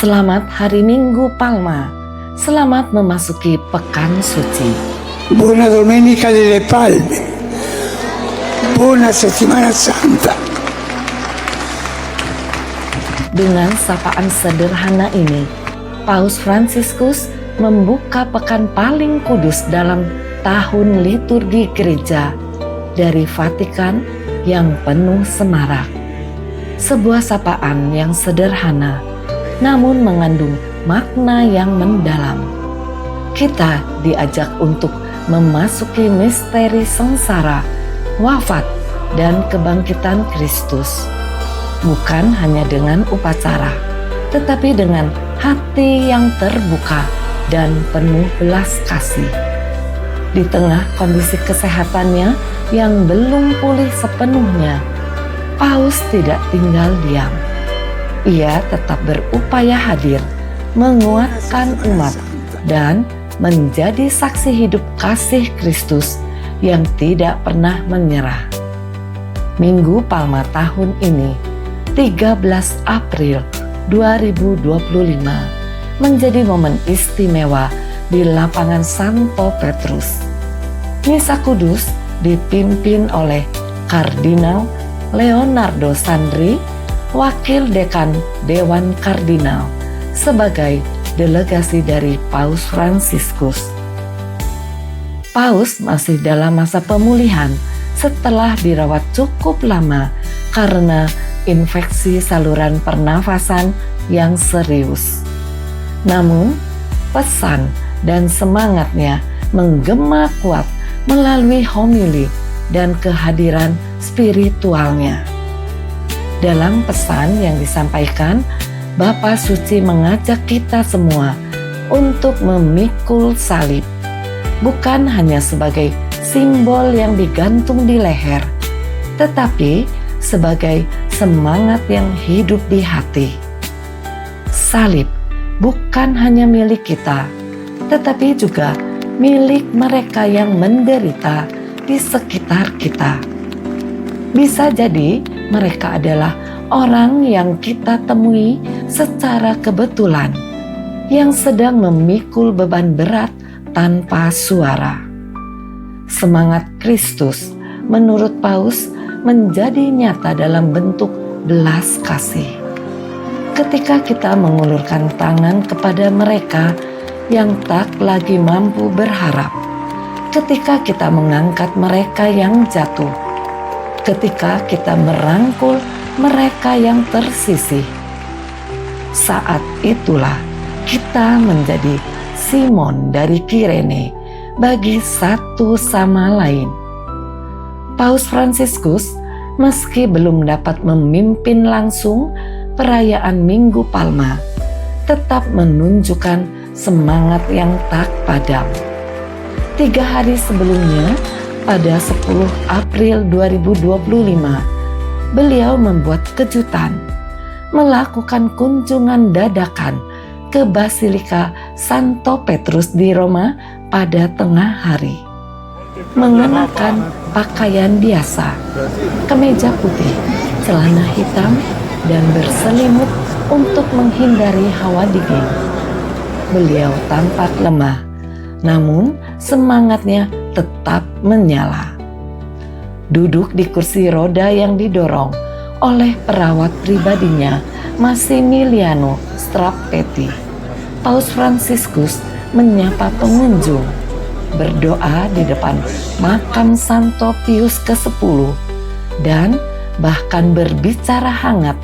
Selamat hari Minggu Palma. Selamat memasuki Pekan Suci. Buona Domenica delle Palme. Buona Settimana Santa. Dengan sapaan sederhana ini, Paus Fransiskus membuka pekan paling kudus dalam tahun liturgi gereja dari Vatikan yang penuh semarak. Sebuah sapaan yang sederhana, namun mengandung makna yang mendalam. Kita diajak untuk memasuki misteri sengsara, wafat, dan kebangkitan Kristus. Bukan hanya dengan upacara, tetapi dengan hati yang terbuka dan penuh belas kasih. Di tengah kondisi kesehatannya yang belum pulih sepenuhnya, Paus tidak tinggal diam. Ia tetap berupaya hadir, menguatkan umat, dan menjadi saksi hidup kasih Kristus yang tidak pernah menyerah. Minggu Palma tahun ini, 13 April 2025, menjadi momen istimewa di lapangan Santo Petrus. Misa Kudus dipimpin oleh Kardinal Leonardo Sandri, Wakil Dekan Dewan Kardinal, sebagai delegasi dari Paus Fransiskus. Paus masih dalam masa pemulihan setelah dirawat cukup lama karena infeksi saluran pernafasan yang serius. Namun, pesan dan semangatnya menggema kuat melalui homili dan kehadiran spiritualnya. Dalam pesan yang disampaikan, Bapa Suci mengajak kita semua untuk memikul salib, bukan hanya sebagai simbol yang digantung di leher, tetapi sebagai semangat yang hidup di hati. Salib bukan hanya milik kita, tetapi juga milik mereka yang menderita di sekitar kita. Bisa jadi mereka adalah orang yang kita temui secara kebetulan, yang sedang memikul beban berat tanpa suara. Semangat Kristus menurut Paus menjadi nyata dalam bentuk belas kasih. Ketika kita mengulurkan tangan kepada mereka yang tak lagi mampu berharap, ketika kita mengangkat mereka yang jatuh, ketika kita merangkul mereka yang tersisih, saat itulah kita menjadi Simon dari Kirene bagi satu sama lain. Paus Fransiskus, meski belum dapat memimpin langsung perayaan Minggu Palma, tetap menunjukkan semangat yang tak padam. 3 hari sebelumnya, pada 10 April 2025, beliau membuat kejutan, melakukan kunjungan dadakan ke Basilika Santo Petrus di Roma pada tengah hari. Mengenakan pakaian biasa, kemeja putih, celana hitam, dan berselimut untuk menghindari hawa dingin. Beliau tampak lemah, namun semangatnya tetap menyala. Duduk di kursi roda yang didorong oleh perawat pribadinya, Massimiliano Strappetti, Paus Fransiskus menyapa pengunjung, berdoa di depan makam Santo Pius ke-10, dan bahkan berbicara hangat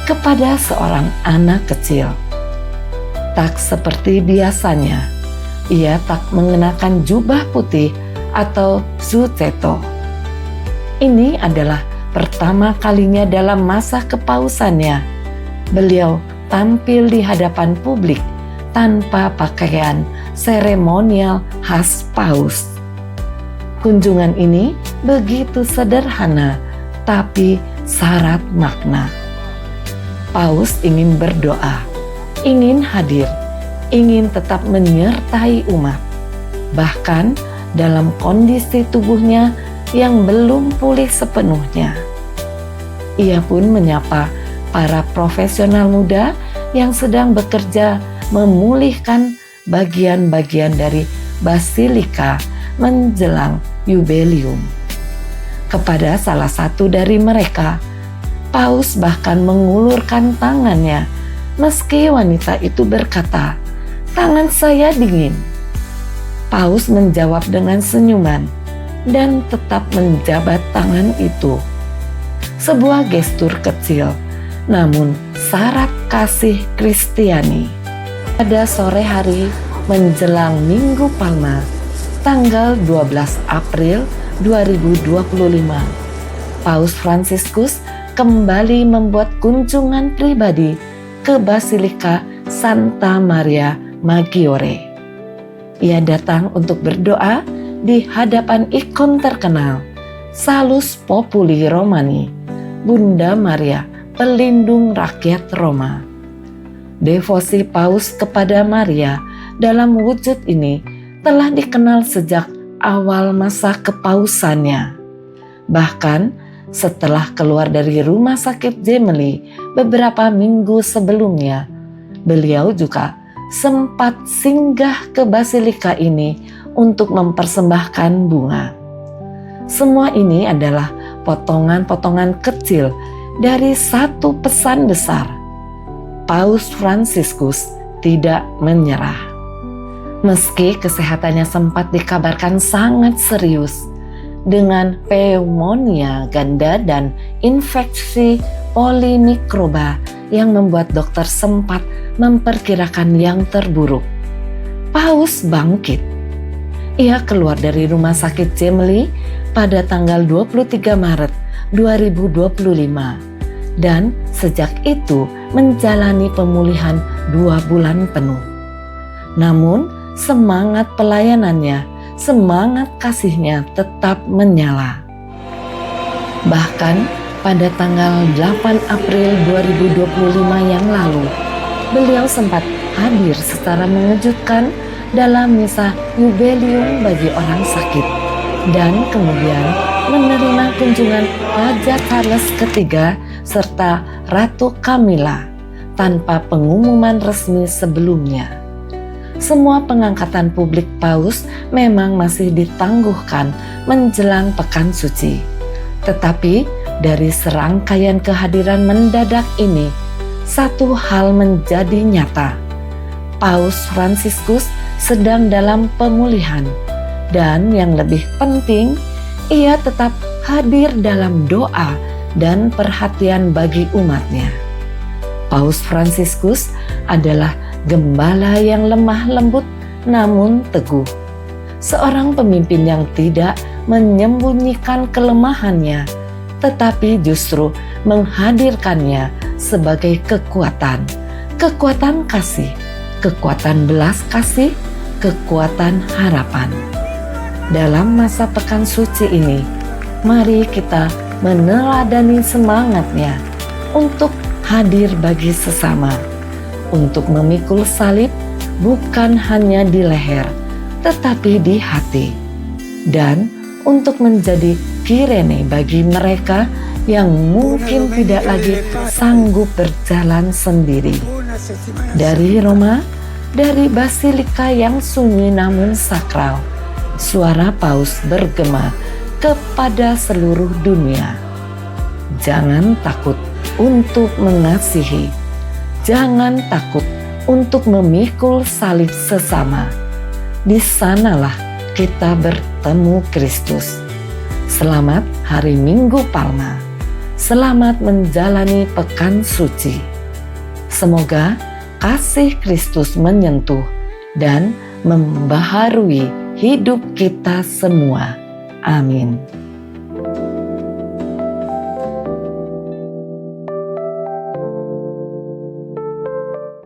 kepada seorang anak kecil. Tak seperti biasanya, ia tak mengenakan jubah putih atau zucchetto. Ini adalah pertama kalinya dalam masa kepausannya beliau tampil di hadapan publik tanpa pakaian seremonial khas paus. Kunjungan ini begitu sederhana, tapi syarat makna. Paus ingin berdoa, ingin hadir, ingin tetap menyertai umat, bahkan dalam kondisi tubuhnya yang belum pulih sepenuhnya. Ia pun menyapa para profesional muda yang sedang bekerja memulihkan bagian-bagian dari basilika menjelang Yubelium. Kepada salah satu dari mereka, Paus bahkan mengulurkan tangannya, meski wanita itu berkata, "Tangan saya dingin." Paus menjawab dengan senyuman dan tetap menjabat tangan itu. Sebuah gestur kecil, namun syarat kasih Kristiani. Pada sore hari menjelang Minggu Palma, tanggal 12 April 2025, Paus Fransiskus kembali membuat kunjungan pribadi ke Basilika Santa Maria Maggiore. Ia datang untuk berdoa di hadapan ikon terkenal Salus Populi Romani, Bunda Maria, pelindung rakyat Roma. Devosi Paus kepada Maria dalam wujud ini telah dikenal sejak awal masa kepausannya. Bahkan setelah keluar dari rumah sakit Gemelli beberapa minggu sebelumnya, beliau juga sempat singgah ke basilika ini untuk mempersembahkan bunga. Semua ini adalah potongan-potongan kecil dari satu pesan besar. Paus Fransiskus tidak menyerah. Meski kesehatannya sempat dikabarkan sangat serius dengan pneumonia ganda dan infeksi polimikroba yang membuat dokter sempat memperkirakan yang terburuk, Paus bangkit. Ia keluar dari rumah sakit Gemelli pada tanggal 23 Maret 2025 dan sejak itu menjalani pemulihan 2 bulan penuh. Namun semangat pelayanannya, semangat kasihnya tetap menyala. Bahkan pada tanggal 8 April 2025 yang lalu, beliau sempat hadir secara mengejutkan dalam misa Yubelium bagi orang sakit dan kemudian menerima kunjungan Raja Charles III serta Ratu Camilla tanpa pengumuman resmi sebelumnya. Semua pengangkatan publik Paus memang masih ditangguhkan menjelang Pekan Suci. Tetapi dari serangkaian kehadiran mendadak ini, satu hal menjadi nyata. Paus Fransiskus sedang dalam pemulihan, dan yang lebih penting, ia tetap hadir dalam doa dan perhatian bagi umatnya. Paus Fransiskus adalah gembala yang lemah lembut namun teguh. Seorang pemimpin yang tidak menyembunyikan kelemahannya, tetapi justru menghadirkannya sebagai kekuatan. Kekuatan kasih, kekuatan belas kasih, kekuatan harapan. Dalam masa Pekan Suci ini, mari kita meneladani semangatnya untuk hadir bagi sesama, untuk memikul salib bukan hanya di leher, tetapi di hati, dan untuk menjadi kirene bagi mereka yang mungkin tidak lagi sanggup berjalan sendiri. Dari Roma, dari basilika yang sunyi namun sakral, suara Paus bergema kepada seluruh dunia. Jangan takut untuk mengasihi. Jangan takut untuk memikul salib sesama. Di sanalah kita bertemu Kristus. Selamat Hari Minggu Palma. Selamat menjalani Pekan Suci. Semoga kasih Kristus menyentuh dan membaharui hidup kita semua. Amin.